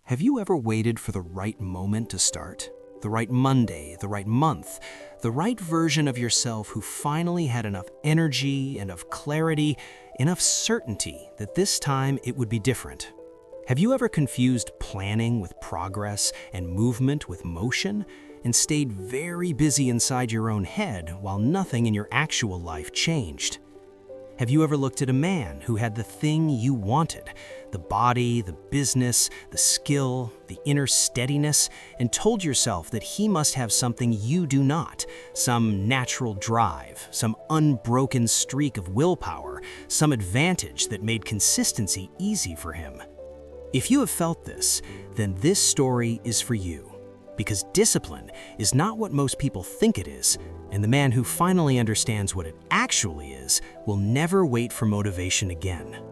Have you ever waited for the right moment to start? The right Monday, the right month, the right version of yourself who finally had enough energy, enough clarity, enough certainty that this time it would be different? Have you ever confused planning with progress and movement with motion and stayed very busy inside your own head while nothing in your actual life changed? Have you ever looked at a man who had the thing you wanted, the body, the business, the skill, the inner steadiness, and told yourself that he must have something you do not, some natural drive, some unbroken streak of willpower, some advantage that made consistency easy for him? If you have felt this, then this story is for you. Because discipline is not what most people think it is, and the man who finally understands what it actually is will never wait for motivation again.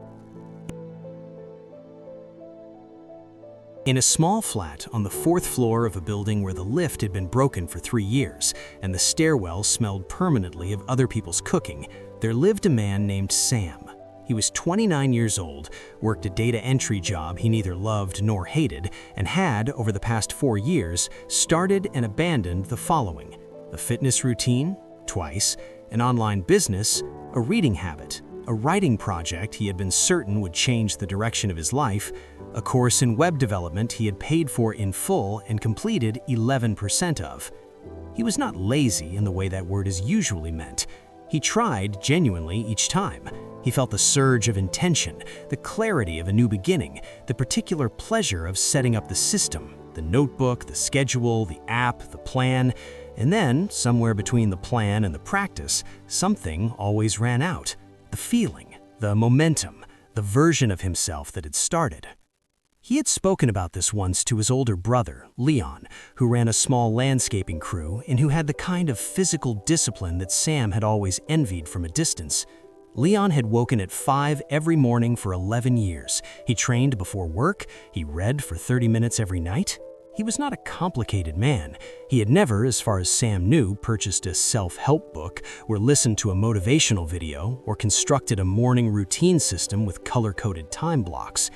In a small flat on the 4th floor of a building where the lift had been broken for 3 years and the stairwell smelled permanently of other people's cooking, there lived a man named Sam. He was 29 years old, worked a data entry job he neither loved nor hated, and had, over the past 4 years, started and abandoned the following: a fitness routine, twice, an online business, a reading habit, a writing project he had been certain would change the direction of his life, a course in web development he had paid for in full and completed 11% of. He was not lazy in the way that word is usually meant. He tried genuinely each time. He felt the surge of intention, the clarity of a new beginning, the particular pleasure of setting up the system, the notebook, the schedule, the app, the plan, and then, somewhere between the plan and the practice, something always ran out. The feeling, the momentum, the version of himself that had started. He had spoken about this once to his older brother, Leon, who ran a small landscaping crew and who had the kind of physical discipline that Sam had always envied from a distance. Leon had woken at 5 every morning for 11 years. He trained before work. He read for 30 minutes every night. He was not a complicated man. He had never, as far as Sam knew, purchased a self-help book or listened to a motivational video or constructed a morning routine system with color-coded time blocks.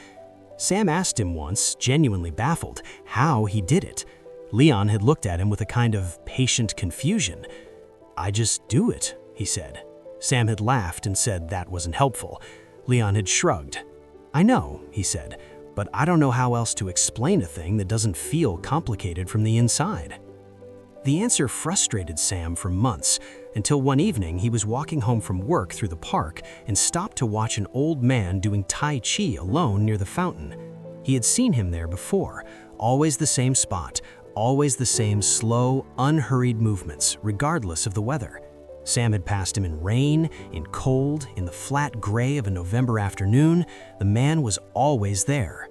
Sam asked him once, genuinely baffled, how he did it. Leon had looked at him with a kind of patient confusion. "I just do it," he said. Sam had laughed and said that wasn't helpful. Leon had shrugged. "I know," he said, "but I don't know how else to explain a thing that doesn't feel complicated from the inside." The answer frustrated Sam for months, until one evening he was walking home from work through the park and stopped to watch an old man doing Tai Chi alone near the fountain. He had seen him there before, always the same spot, always the same slow, unhurried movements, regardless of the weather. Sam had passed him in rain, in cold, in the flat gray of a November afternoon. The man was always there.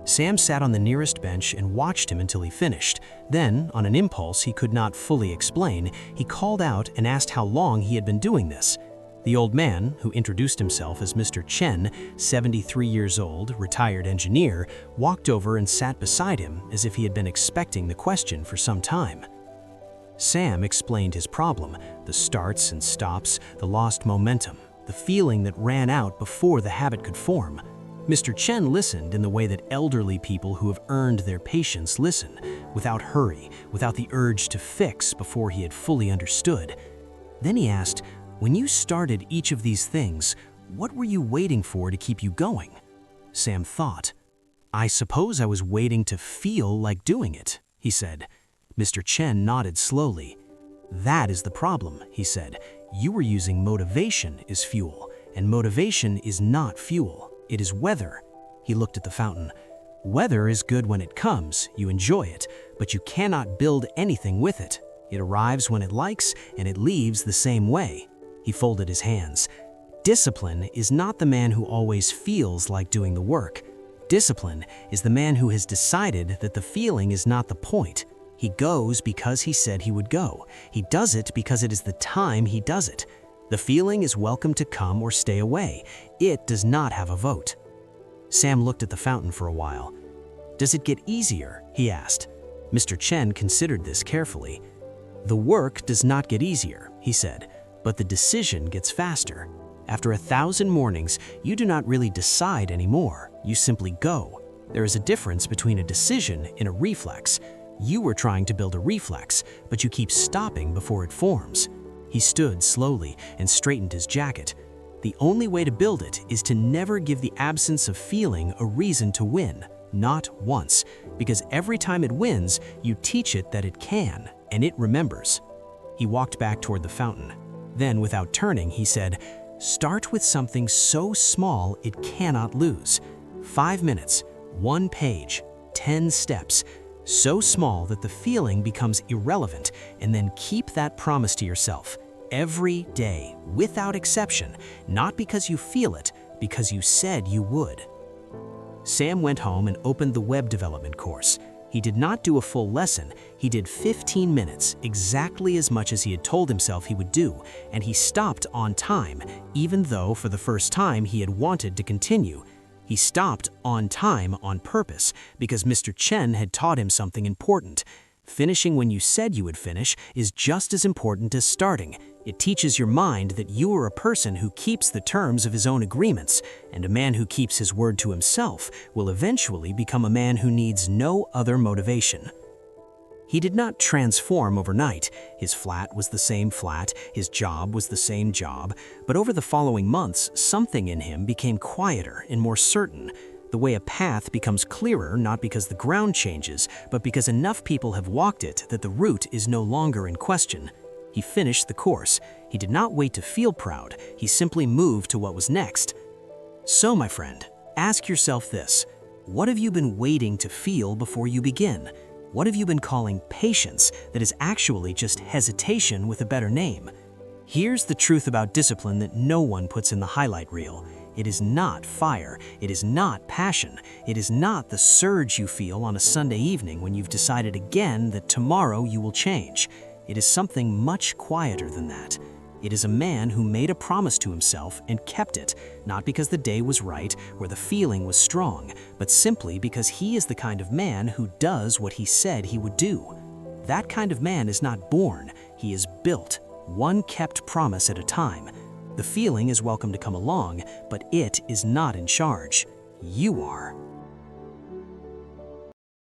Sam sat on the nearest bench and watched him until he finished. Then, on an impulse he could not fully explain, he called out and asked how long he had been doing this. The old man, who introduced himself as Mr. Chen, 73 years old, retired engineer, walked over and sat beside him as if he had been expecting the question for some time. Sam explained his problem, the starts and stops, the lost momentum, the feeling that ran out before the habit could form. Mr. Chen listened in the way that elderly people who have earned their patience listen, without hurry, without the urge to fix before he had fully understood. Then he asked, "When you started each of these things, what were you waiting for to keep you going?" Sam thought. "I suppose I was waiting to feel like doing it," he said. Mr. Chen nodded slowly. "That is the problem," he said. "You were using motivation as fuel, and motivation is not fuel. It is weather." He looked at the fountain. "Weather is good when it comes, you enjoy it, but you cannot build anything with it. It arrives when it likes, and it leaves the same way." He folded his hands. "Discipline is not the man who always feels like doing the work. Discipline is the man who has decided that the feeling is not the point. He goes because he said he would go. He does it because it is the time he does it. The feeling is welcome to come or stay away. It does not have a vote." Sam looked at the fountain for a while. "Does it get easier?" he asked. Mr. Chen considered this carefully. "The work does not get easier," he said, "but the decision gets faster. After 1,000 mornings, you do not really decide anymore. You simply go. There is a difference between a decision and a reflex. You were trying to build a reflex, but you keep stopping before it forms. He stood slowly and straightened his jacket. The only way to build it is to never give the absence of feeling a reason to win, not once, because every time it wins, you teach it that it can, and it remembers. He walked back toward the fountain. Then, without turning, he said, "Start with something so small it cannot lose. 5 minutes, 1 page, 10 steps, so small that the feeling becomes irrelevant, and then keep that promise to yourself every day, without exception, not because you feel it, because you said you would." Sam went home and opened the web development course. He did not do a full lesson. He did 15 minutes, exactly as much as he had told himself he would do, and he stopped on time, even though for the first time he had wanted to continue. He stopped on time on purpose because Mr. Chen had taught him something important. Finishing when you said you would finish is just as important as starting. It teaches your mind that you are a person who keeps the terms of his own agreements, and a man who keeps his word to himself will eventually become a man who needs no other motivation. He did not transform overnight. His flat was the same flat, his job was the same job, but over the following months, something in him became quieter and more certain. The way a path becomes clearer not because the ground changes, but because enough people have walked it that the route is no longer in question. He finished the course. He did not wait to feel proud. He simply moved to what was next. So, my friend, ask yourself this. What have you been waiting to feel before you begin? What have you been calling patience that is actually just hesitation with a better name? Here's the truth about discipline that no one puts in the highlight reel. It is not fire. It is not passion. It is not the surge you feel on a Sunday evening when you've decided again that tomorrow you will change. It is something much quieter than that. It is a man who made a promise to himself and kept it, not because the day was right or the feeling was strong, but simply because he is the kind of man who does what he said he would do. That kind of man is not born, he is built, one kept promise at a time. The feeling is welcome to come along, but it is not in charge. You are.